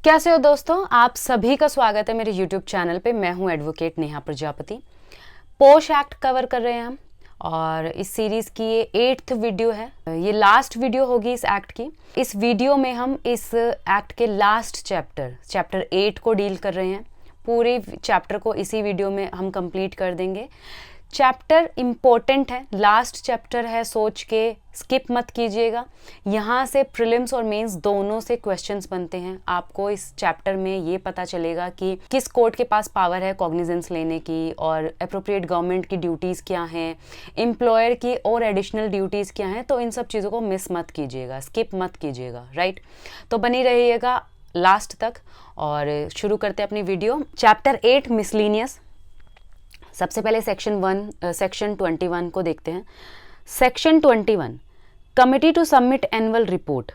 कैसे हो दोस्तों, आप सभी का स्वागत है मेरे YouTube चैनल पे। मैं हूं एडवोकेट नेहा प्रजापति। पोश एक्ट कवर कर रहे हैं हम और इस सीरीज की ये 8th वीडियो है। ये लास्ट वीडियो होगी इस एक्ट की। इस वीडियो में हम इस एक्ट के लास्ट चैप्टर 8 को डील कर रहे हैं। पूरे चैप्टर को इसी वीडियो में हम कंप्लीट कर देंगे। चैप्टर इम्पोर्टेंट है, लास्ट चैप्टर है, सोच के स्किप मत कीजिएगा। यहाँ से प्रीलिम्स और मेंस दोनों से क्वेश्चंस बनते हैं। आपको इस चैप्टर में ये पता चलेगा कि किस कोर्ट के पास पावर है कॉग्निजेंस लेने की, और अप्रोप्रिएट गवर्नमेंट की ड्यूटीज़ क्या हैं, एम्प्लॉयर की और एडिशनल ड्यूटीज़ क्या हैं। तो इन सब चीज़ों को मिस मत कीजिएगा, स्किप मत कीजिएगा, राइट। तो बनी रहिएगा लास्ट तक और शुरू करते हैं अपनी वीडियो। Chapter 8 miscellaneous. सबसे पहले सेक्शन 21 को देखते हैं। Section 21 committee to submit annual report.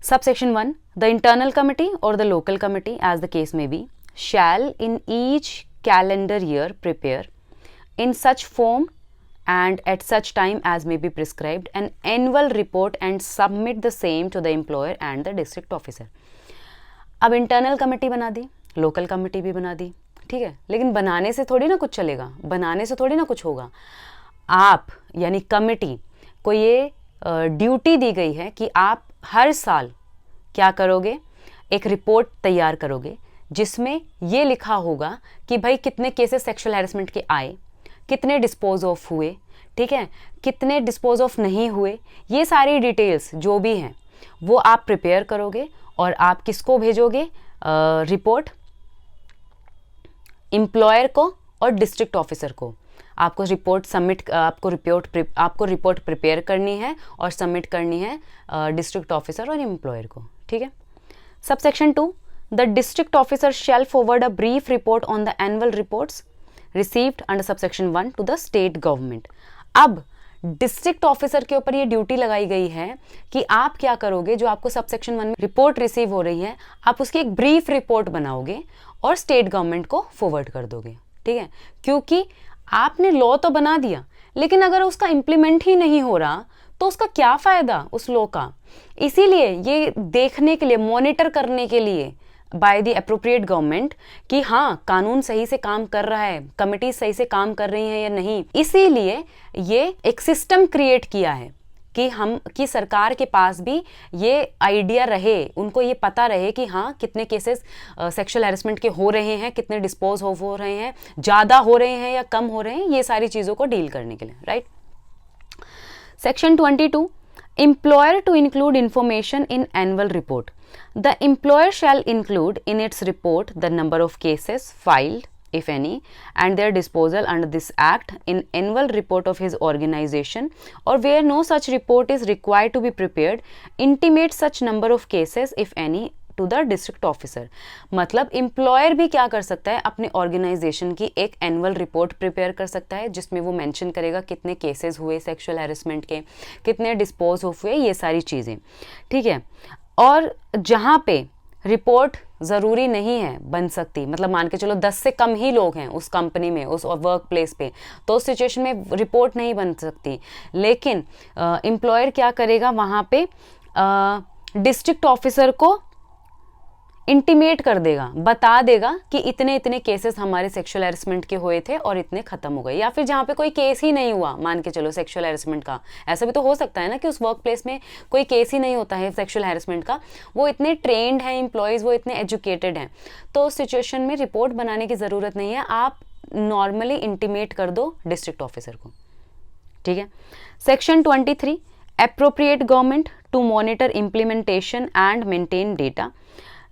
Subsection 1 the internal committee और the local committee as the case में be shall in each calendar year prepare in such form and at such time as may be prescribed an annual report and submit the same to the employer and the district officer। अब internal committee बना दी, local committee भी बना दी, ठीक है। लेकिन बनाने से थोड़ी ना कुछ चलेगा, बनाने से थोड़ी ना कुछ होगा। आप यानी कमेटी को ये ड्यूटी दी गई है कि आप हर साल क्या करोगे, एक रिपोर्ट तैयार करोगे जिसमें ये लिखा होगा कि भाई कितने केसेस सेक्सुअल हैरेसमेंट के आए, कितने डिस्पोज ऑफ हुए, ठीक है, कितने डिस्पोज ऑफ नहीं हुए। ये सारी डिटेल्स जो भी हैं वो आप प्रिपेयर करोगे और आप किसको भेजोगे रिपोर्ट, एम्प्लॉयर को और डिस्ट्रिक्ट ऑफिसर को। आपको रिपोर्ट प्रिपेयर करनी है और सबमिट करनी है डिस्ट्रिक्ट ऑफिसर और एम्प्लॉयर को, ठीक है। Subsection 2 the district officer shall forward a brief report on the annual reports received under subsection 1 to the state government. अब डिस्ट्रिक्ट ऑफिसर के ऊपर ये ड्यूटी लगाई गई है कि आप क्या करोगे, जो आपको सबसेक्शन 1 में रिपोर्ट रिसीव हो रही है आप उसकी एक ब्रीफ रिपोर्ट बनाओगे और स्टेट गवर्नमेंट को फॉरवर्ड कर दोगे, ठीक है। क्योंकि आपने लॉ तो बना दिया लेकिन अगर उसका इम्प्लीमेंट ही नहीं हो रहा तो उसका क्या फायदा उस लॉ का। इसीलिए ये देखने के लिए, मॉनिटर करने के लिए बाय द अप्रोप्रिएट गवर्नमेंट कि हाँ कानून सही से काम कर रहा है, कमिटी सही से काम कर रही है या नहीं, इसीलिए ये एक सिस्टम क्रिएट किया है कि सरकार के पास भी ये आइडिया रहे, उनको ये पता रहे कि हाँ कितने केसेस सेक्सुअल हैरेसमेंट के हो रहे हैं, कितने डिस्पोज हो रहे हैं, ज़्यादा हो रहे हैं या कम हो रहे हैं, ये सारी चीज़ों को डील करने के लिए, right. Section 22 employer to include information in annual report. The employer shall include in its report the number of cases filed, if any, and their disposal under this act in annual report of his organization, or where no such report is required to be prepared, intimate such number of cases, if any, to the district officer. मतलब employer भी क्या कर सकता है, अपने organisation की एक annual report prepare कर सकता है जिसमें वो मेंशन करेगा कितने केसेस हुए सेक्सुअल हैरेसमेंट के, कितने डिस्पोज ऑफ हुए, ये सारी चीज़ें, ठीक है। और जहाँ पे रिपोर्ट ज़रूरी नहीं है बन सकती, मतलब मान के चलो 10 से कम ही लोग हैं उस कंपनी में, उस वर्क प्लेस पे, तो उस सिचुएशन में रिपोर्ट नहीं बन सकती। लेकिन एम्प्लॉयर क्या करेगा, वहाँ पे डिस्ट्रिक्ट ऑफिसर को इंटीमेट कर देगा, बता देगा कि इतने इतने केसेस हमारे सेक्सुअल हैरेसमेंट के हुए थे और इतने खत्म हो गए। या फिर जहाँ पे कोई केस ही नहीं हुआ, मान के चलो सेक्सुअल हैरेसमेंट का, ऐसा भी तो हो सकता है ना कि उस वर्क प्लेस में कोई केस ही नहीं होता है सेक्सुअल हैरेसमेंट का, वो इतने ट्रेंड हैं एम्प्लॉयज़, वो इतने एजुकेटेड हैं, तो उस सिचुएशन में रिपोर्ट बनाने की ज़रूरत नहीं है, आप नॉर्मली इंटीमेट कर दो डिस्ट्रिक्ट ऑफिसर को, ठीक है। Section 23 appropriate government to monitor implementation and maintain data.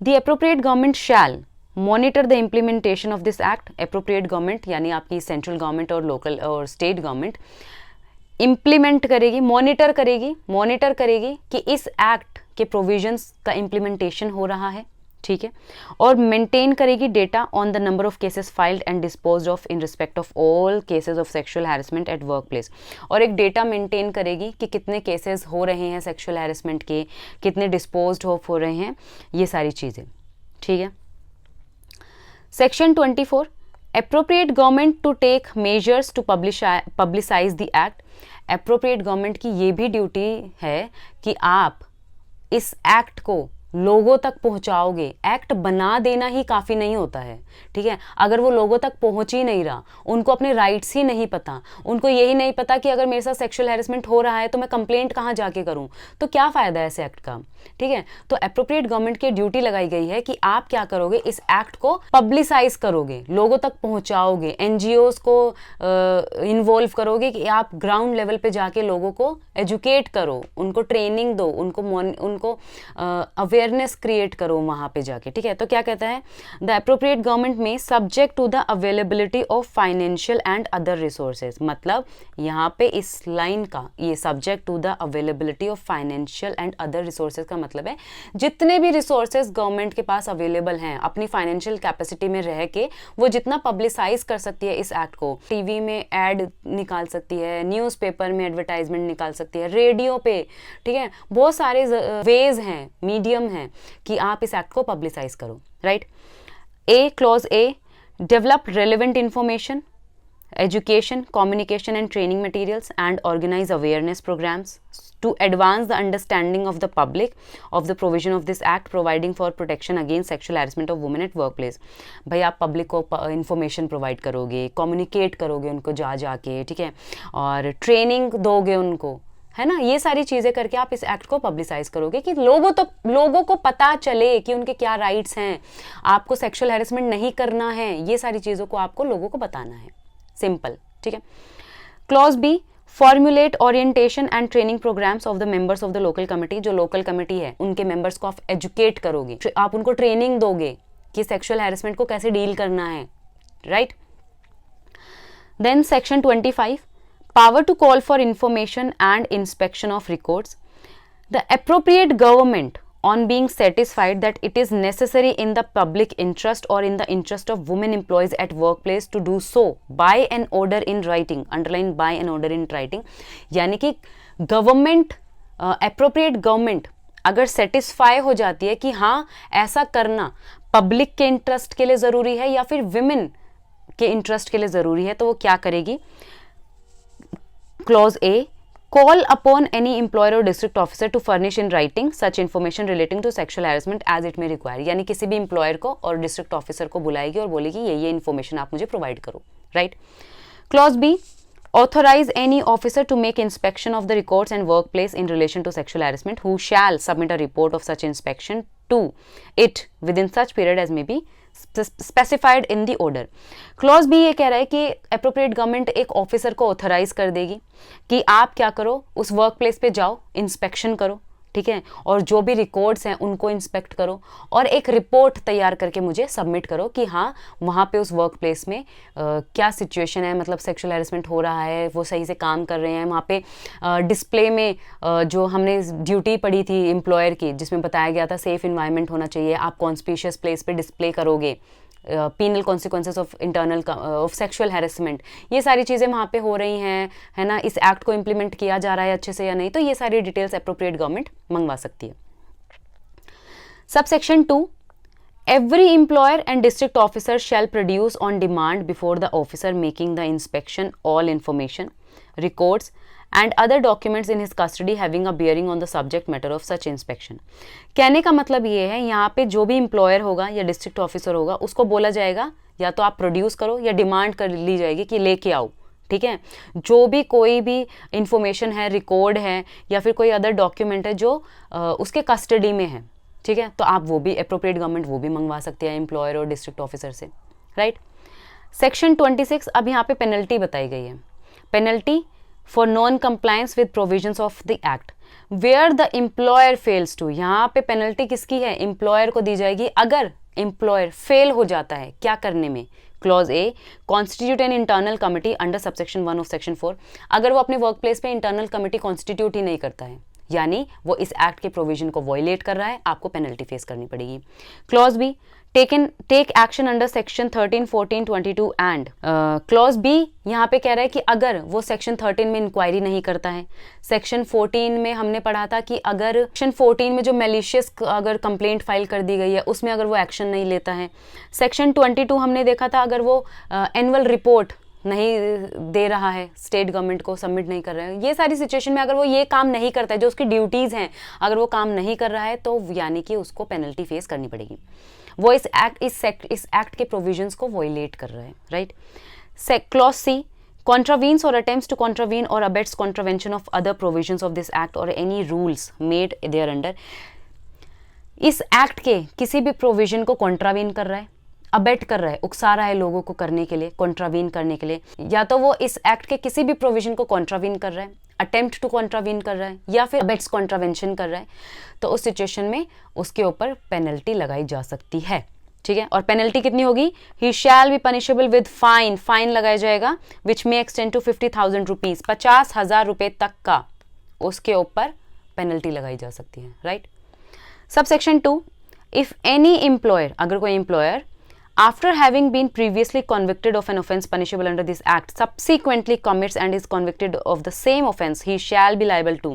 The appropriate government shall monitor the implementation of this act. appropriate government यानी आपकी सेंट्रल गवर्नमेंट और लोकल और स्टेट गवर्नमेंट इम्प्लीमेंट करेगी, मॉनिटर करेगी कि इस एक्ट के प्रोविजंस का इम्प्लीमेंटेशन हो रहा है, ठीक है। और मेंटेन करेगी data on the number of cases filed and disposed of in respect of all cases of sexual harassment at work place. और एक डेटा मेंटेन करेगी कि कितने केसेस हो रहे हैं सेक्सुअल हैरेसमेंट के, कितने डिस्पोज्ड ऑफ हो रहे हैं, ये सारी चीज़ें, ठीक है। Section 24 appropriate government to take measures to publicize the act। appropriate government की ये भी ड्यूटी है कि आप इस एक्ट को लोगों तक पहुंचाओगे। एक्ट बना देना ही काफ़ी नहीं होता है, ठीक है। अगर वो लोगों तक पहुंच ही नहीं रहा, उनको अपने राइट्स ही नहीं पता, उनको यही नहीं पता कि अगर मेरे साथ सेक्सुअल हैरेसमेंट हो रहा है तो मैं कंप्लेंट कहाँ जाके करूँ, तो क्या फ़ायदा है इस एक्ट का, ठीक है। तो एप्रोप्रिएट गवर्नमेंट की ड्यूटी लगाई गई है कि आप क्या करोगे, इस एक्ट को पब्लिसाइज करोगे, लोगों तक पहुंचाओगे, एनजीओज को इन्वॉल्व करोगे कि आप ग्राउंड लेवल पे जाके लोगों को एजुकेट करो, उनको ट्रेनिंग दो, उनको अवेयरनेस क्रिएट करो वहाँ पे जाके, ठीक है। तो क्या कहता है, the appropriate government may subject to the availability of financial and other resources, मतलब यहाँ पे इस लाइन का ये subject to the availability of financial and other resources का मतलब है जितने भी रिसोर्सेज गवर्नमेंट के पास अवेलेबल हैं अपनी फाइनेंशियल कैपेसिटी में रह के वो जितना पब्लिसाइज कर सकती है इस एक्ट को, टीवी में एड निकाल सकती है, न्यूज़पेपर में एडवर्टाइजमेंट निकाल सकती है, रेडियो पे, ठीक है। बहुत सारे वेज हैं, मीडियम हैं कि आप इस एक्ट को पब्लिसाइज करो, right. A, clause A, develop relevant information, education, communication and training materials and organize awareness programs to advance the understanding of the public of the provision of this act providing for protection against sexual harassment of women at workplace। भाई आप public को information provide करोगे, communicate करोगे उनको जाके, ठीक है, और ट्रेनिंग दोगे उनको, है ना। ये सारी चीज़ें करके आप इस एक्ट को पब्लिसाइज करोगे कि लोगों को पता चले कि उनके क्या राइट्स हैं, आपको सेक्सुअल हैरेसमेंट नहीं करना है, ये सारी चीज़ों को आपको लोगों को बताना है, सिंपल, ठीक है। Clause B, formulate orientation and training programmes of the members of the local committee, जो लोकल कमिटी है उनके मेंबर्स को आप एजुकेट करोगे, आप उनको ट्रेनिंग दोगे कि सेक्सुअल हैरेसमेंट को कैसे डील करना है, right. Then section 25, power to call for information and inspection of records. The appropriate government, on being satisfied that it is necessary in the public interest or in the interest of women employees at workplace to do so by an order in writing, underline by an order in writing, यानी कि government, appropriate government अगर satisfy हो जाती है कि हाँ ऐसा करना पब्लिक के इंटरेस्ट के लिए ज़रूरी है या फिर विमेन के इंटरेस्ट के लिए ज़रूरी है, तो वो क्या करेगी। Clause A, call upon any employer or district officer to furnish in writing such information relating to sexual harassment as it may require, यानी किसी भी एम्प्लॉयर को और डिस्ट्रिक्ट ऑफिसर को बुलाएगी और बोलेगी ये इन्फॉर्मेशन आप मुझे प्रोवाइड करो, right. Clause B, authorize any officer to make inspection of the records and workplace in relation to sexual harassment who shall submit a report of such inspection to it within such period as may be specified in the order. Clause B ये कह रहा है कि appropriate government एक officer को authorise कर देगी कि आप क्या करो, उस वर्क प्लेस पे जाओ, इंस्पेक्शन करो, ठीक है, और जो भी रिकॉर्ड्स हैं उनको इंस्पेक्ट करो और एक रिपोर्ट तैयार करके मुझे सबमिट करो कि हाँ वहाँ पे उस वर्क प्लेस में क्या सिचुएशन है, मतलब सेक्सुअल हैरेसमेंट हो रहा है, वो सही से काम कर रहे हैं, वहाँ पे डिस्प्ले में जो हमने ड्यूटी पड़ी थी एम्प्लॉयर की जिसमें बताया गया था सेफ इन्वायरमेंट होना चाहिए, आप कॉन्स्पिशियस प्लेस पे डिस्प्ले करोगे, penal consequences of internal of sexual harassment, ये सारी चीज़ें वहाँ पे हो रही हैं, है ना, इस एक्ट को इम्प्लीमेंट किया जा रहा है अच्छे से या नहीं, तो ये सारी डिटेल्स एप्रोप्रिएट गवर्नमेंट मंगवा सकती है। Subsection 2, every employer and district officer shall produce on demand before the officer making the inspection all information, records and other documents in his custody having a bearing on the subject matter of such inspection। कहने का मतलब ये है यहाँ पे जो भी employer होगा या डिस्ट्रिक्ट ऑफिसर होगा उसको बोला जाएगा या तो आप प्रोड्यूस करो या डिमांड कर ली जाएगी कि लेके आओ, ठीक है, जो भी कोई भी इंफॉर्मेशन है, रिकॉर्ड है या फिर कोई अदर डॉक्यूमेंट है जो उसके कस्टडी में है, ठीक है, तो आप वो भी एप्रोप्रिएट गवर्नमेंट वो भी मंगवा सकती है एम्प्लॉयर और डिस्ट्रिक्ट ऑफिसर से, राइट। सेक्शन 26, अब यहाँ पे पेनल्टी बताई गई है। Penalty for non compliance with provisions of the act where the employer fails to, यहाँ पे पेनल्टी किसकी है, एम्प्लॉयर को दी जाएगी अगर एम्प्लॉयर फेल हो जाता है क्या करने में। Clause A, constitute an internal committee under subsection 1 of section 4, अगर वो अपने वर्क प्लेस पे इंटरनल कमिटी कॉन्स्टिट्यूट ही नहीं करता है यानी वो इस एक्ट के प्रोविजन को वॉयलेट कर रहा है, आपको पेनल्टी फेस करनी पड़ेगी। Clause B, take action under section 13, 14, 22 and clause B यहाँ पे कह रहा है कि अगर वो सेक्शन 13 में इंक्वायरी नहीं करता है, सेक्शन 14 में हमने पढ़ा था कि अगर सेक्शन 14 में जो मैलिशियस अगर कंप्लेंट फाइल कर दी गई है उसमें अगर वो एक्शन नहीं लेता है, सेक्शन 22 हमने देखा था अगर वो एनुअल रिपोर्ट नहीं दे रहा है, स्टेट गवर्नमेंट को सबमिट नहीं कर रहा है, ये सारी सिचुएशन में अगर वो ये काम नहीं करता है जो उसकी ड्यूटीज़ हैं, अगर वो काम नहीं कर रहा है तो यानी कि उसको पेनल्टी फेस करनी पड़ेगी। वो इस एक्ट के प्रोविजंस को वॉयलेट कर रहा है, right. Clause C, contravenes or attempts to contravene or abets contravention of other provisions of this act or any rules made thereunder। इस एक्ट के किसी भी प्रोविजन को कॉन्ट्रावीन कर रहा है, अबेट कर रहा है, उकसा रहा है लोगों को करने के लिए, कॉन्ट्रावीन करने के लिए, या तो वो इस एक्ट के किसी भी प्रोविजन को कॉन्ट्रावीन कर रहा है, अटेम्प्ट टू कॉन्ट्रावीन कर रहा है, या फिर अबेट्स कॉन्ट्रावेंशन कर रहा है, तो उस सिचुएशन में उसके ऊपर पेनल्टी लगाई जा सकती है, ठीक है। और पेनल्टी कितनी होगी? He shall be punishable with fine, fine लगाया जाएगा which may extend to 50,000 rupees, 50,000 रुपए तक का उसके ऊपर पेनल्टी लगाई जा सकती है, right. Subsection 2, if any employer, अगर कोई employer after having been previously convicted of an offence punishable under this act subsequently commits and is convicted of the same offence, he shall be liable to।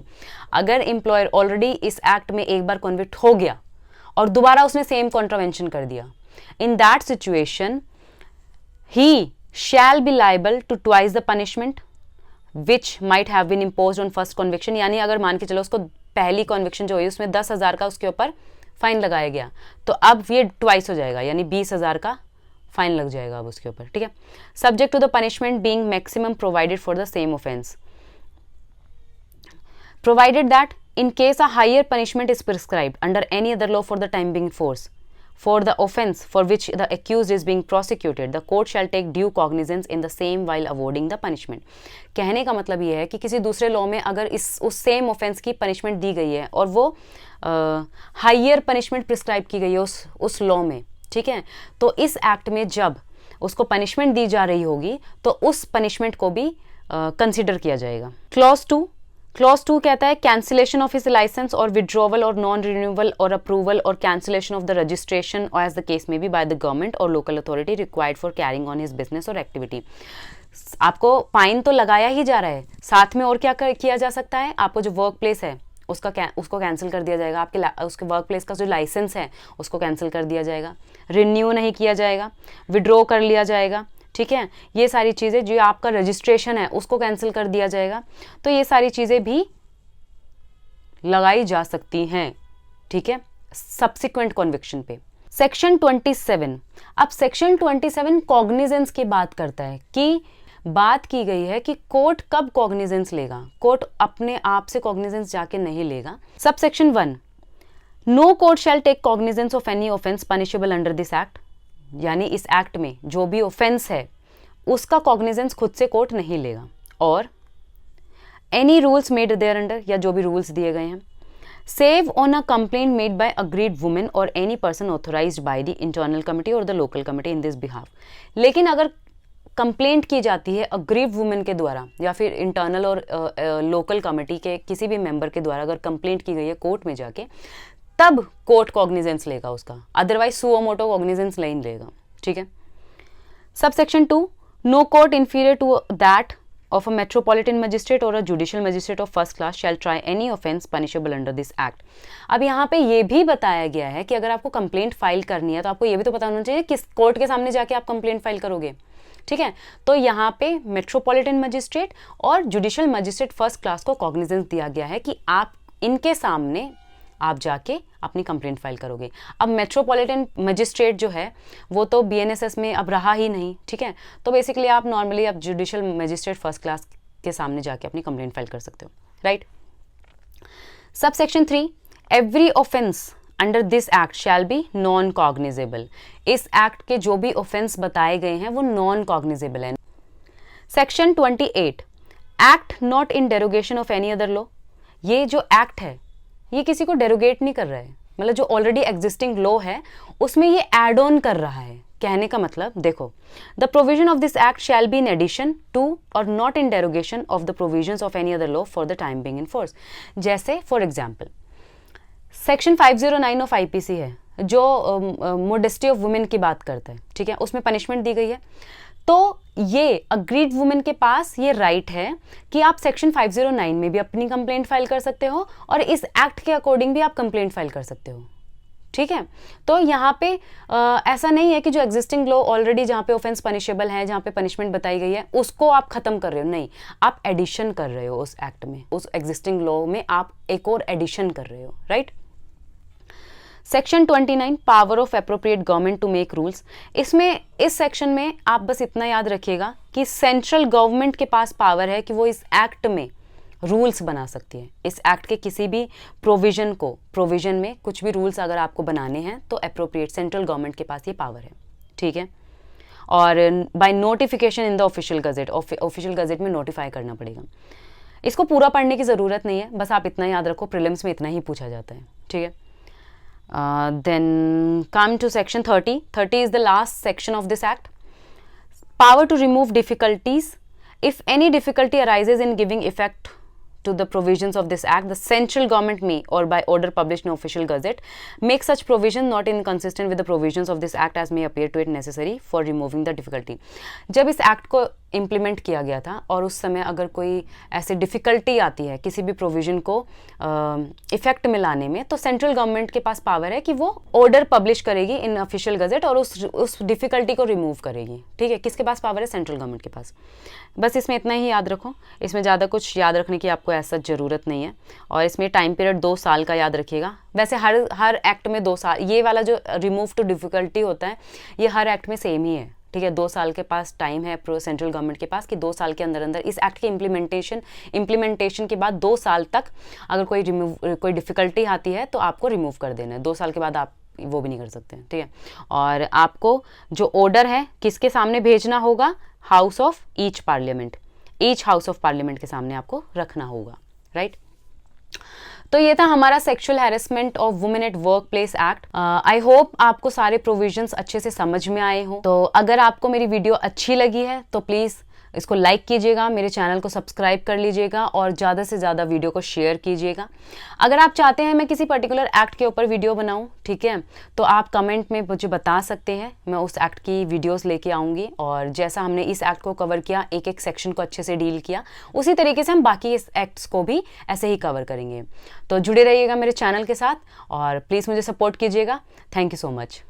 अगर employer already इस act में एक बार convict हो गया और दोबारा उसने same contravention कर दिया, in that situation he shall be liable to twice the punishment which might have been imposed on first conviction. यानी अगर मान के चलो उसको पहली कन्विक्शन जो हुई उसमें 10,000 का उसके ऊपर फाइन लगाया गया, तो अब ये ट्वाइस हो जाएगा, यानी 20,000 का फाइन लग जाएगा अब उसके ऊपर, ठीक है। Subject to the punishment being maximum provided for the same offence, provided that in case a higher punishment is prescribed under any other law for the time being force for the offence for which the accused is being prosecuted, the court shall take due cognizance in the same while awarding the punishment। कहने का मतलब ये है कि किसी दूसरे law में अगर उस सेम ऑफेंस की पनिशमेंट दी गई है और वो हायर पनिशमेंट प्रिस्क्राइब की गई है उस लॉ में, ठीक है, तो इस एक्ट में जब उसको पनिशमेंट दी जा रही होगी तो उस पनिशमेंट को भी कंसिडर किया जाएगा। क्लॉज 2 कहता है कैंसिलेशन ऑफ हिज लाइसेंस और विड्रॉवल और नॉन रिन्यूवल और अप्रूवल और cancellation of the registration as the case में बी बाय द गवर्नमेंट और local authority required for carrying on his business और एक्टिविटी। आपको फाइन तो लगाया ही जा रहा है, साथ में और क्या किया जा सकता है? आपको जो वर्क प्लेस है उसको कैंसिल कर दिया जाएगा, आपके उसके वर्क प्लेस का जो लाइसेंस है उसको कैंसिल कर दिया जाएगा, रिन्यू नहीं किया जाएगा, विड्रॉ कर लिया जाएगा, ठीक है। ये सारी चीज़ें, जो आपका रजिस्ट्रेशन है उसको कैंसिल कर दिया जाएगा, तो ये सारी चीज़ें भी लगाई जा सकती हैं, ठीक है, सब्सिक्वेंट कॉन्विक्शन पे। सेक्शन 27, अब सेक्शन 27 कॉग्निजेंस की बात करता है कि बात की गई है कि कोर्ट कब कॉग्निजेंस लेगा, कोर्ट अपने आप से कॉग्निजेंस जाके नहीं लेगा। Sub section 1, no court shall take cognizance of any offence punishable under this act, यानी इस एक्ट में जो भी ऑफेंस है उसका कॉग्निजेंस खुद से कोर्ट नहीं लेगा। और any rules made thereunder, या जो भी रूल्स दिए गए हैं, save on a complaint made by aggrieved women और any person authorised by the internal committee और the local committee in this behalf. लेकिन अगर कंप्लेंट की जाती है अग्रीव वुमेन के द्वारा या फिर इंटरनल और लोकल कमेटी के किसी भी मेंबर के द्वारा अगर कंप्लेंट की गई है कोर्ट में जाके, तब कोर्ट कॉग्निजेंस लेगा उसका, अदरवाइज सुओ मोटो कॉग्निजेंस नहीं लेगा, ठीक है। Sub section 2, no court inferior to that of a metropolitan magistrate or a judicial magistrate of first class shall try any offence punishable under this act। अब यहाँ पे ये भी बताया गया है कि अगर आपको कंप्लेंट फाइल करनी है तो आपको ये भी तो पता होना चाहिए किस कोर्ट के सामने जाके आप कंप्लेंट फाइल करोगे, ठीक है। तो यहाँ पे मेट्रोपॉलिटन मजिस्ट्रेट और जुडिशियल मजिस्ट्रेट फर्स्ट क्लास को कॉग्निजेंस दिया गया है कि आप इनके सामने आप जाके अपनी कंप्लेंट फाइल करोगे। अब मेट्रोपॉलिटन मजिस्ट्रेट जो है वो तो बीएनएसएस में अब रहा ही नहीं, ठीक है, तो बेसिकली आप नॉर्मली आप जुडिशियल मजिस्ट्रेट फर्स्ट क्लास के सामने जाके अपनी कंप्लेंट फाइल कर सकते हो, right. Sub section 3, every offence under this act shall B non cognizable. इस एक्ट के जो भी ऑफेंस बताए गए हैं वो नॉन कॉग्निजेबल है। Section 28, act not in derogation of any other law. ये जो एक्ट है ये किसी को डेरोगेट नहीं कर रहा है, मतलब जो ऑलरेडी एग्जिस्टिंग लॉ है उसमें ये एड ऑन कर रहा है। कहने का मतलब देखो, the provision of this act shall be in addition to और not in derogation of the provisions of any other law for the time being in force. जैसे for example section 509 of IPC है जो modesty of women की बात करता है, ठीक है, उसमें पनिशमेंट दी गई है। तो ये अग्रीड वुमेन के पास ये राइट है कि आप सेक्शन 509 में भी अपनी कंप्लेंट फाइल कर सकते हो और इस एक्ट के अकॉर्डिंग भी आप कंप्लेंट फाइल कर सकते हो, ठीक है। तो यहाँ पे ऐसा नहीं है कि जो एग्जिस्टिंग लॉ ऑलरेडी जहाँ पे ऑफेंस पनिशेबल है, जहाँ पे पनिशमेंट बताई गई है, उसको आप खत्म कर रहे हो, नहीं, आप एडिशन कर रहे हो उस एक्ट में, उस एग्जिस्टिंग लॉ में आप एक और एडिशन कर रहे हो, right. Section 29 power of appropriate government to make rules. इसमें इस सेक्शन में आप बस इतना याद रखिएगा कि सेंट्रल गवर्नमेंट के पास पावर है कि वो इस एक्ट में रूल्स बना सकती है। इस एक्ट के किसी भी प्रोविजन में कुछ भी रूल्स अगर आपको बनाने हैं तो एप्रोप्रिएट सेंट्रल गवर्नमेंट के पास ये पावर है, ठीक है। और by notification in the official gazette, official gazette में नोटिफाई करना पड़ेगा। इसको पूरा पढ़ने की ज़रूरत नहीं है, बस आप इतना याद रखो, प्रीलिम्स में इतना ही पूछा जाता है, ठीक है। Then come to section 30. 30 is the last section of this act. Power to remove difficulties. If any difficulty arises in giving effect to the provisions of this act, the central government may, or by order published in official gazette, make such provision not inconsistent with the provisions of this act as may appear to it necessary for removing the difficulty. जब इस act को implement किया गया था और उस समय अगर कोई ऐसी डिफ़िकल्टी आती है किसी भी प्रोविज़न को इफ़ेक्ट में लाने में, तो सेंट्रल गवर्नमेंट के पास पावर है कि वो ऑर्डर पब्लिश करेगी इन ऑफिशियल गजेट और उस डिफ़िकल्टी को रिमूव करेगी, ठीक है। किसके पास पावर है? सेंट्रल गवर्नमेंट के पास। बस इसमें इतना ही याद रखो, इसमें ज़्यादा कुछ याद रखने की आपको ऐसा ज़रूरत नहीं है। और इसमें टाइम पीरियड 2 साल का याद रखिएगा। वैसे हर एक्ट में 2 साल, ये वाला जो रिमूव टू डिफ़िकल्टी होता है ये हर एक्ट में सेम ही है, ठीक है। 2 साल के पास टाइम है सेंट्रल गवर्नमेंट के पास कि 2 साल के अंदर अंदर इस एक्ट के इम्प्लीमेंटेशन के बाद 2 साल तक अगर कोई डिफ़िकल्टी आती है तो आपको रिमूव कर देना है। 2 साल के बाद आप वो भी नहीं कर सकते, ठीक है। और आपको जो ऑर्डर है किसके सामने भेजना होगा? House of each parliament, each house of parliament के सामने आपको रखना होगा, राइट। तो ये था हमारा sexual harassment of women at work place act. I hope आपको सारे प्रोविजंस अच्छे से समझ में आए हो। तो अगर आपको मेरी वीडियो अच्छी लगी है तो प्लीज़ इसको लाइक कीजिएगा, मेरे चैनल को सब्सक्राइब कर लीजिएगा और ज़्यादा से ज़्यादा वीडियो को शेयर कीजिएगा। अगर आप चाहते हैं मैं किसी पर्टिकुलर एक्ट के ऊपर वीडियो बनाऊं, ठीक है, तो आप कमेंट में मुझे बता सकते हैं, मैं उस एक्ट की वीडियोस लेके आऊँगी। और जैसा हमने इस एक्ट को कवर किया, एक एक सेक्शन को अच्छे से डील किया, उसी तरीके से हम बाकी इस एक्ट्स को भी ऐसे ही कवर करेंगे। तो जुड़े रहिएगा मेरे चैनल के साथ और प्लीज़ मुझे सपोर्ट कीजिएगा। Thank you so much.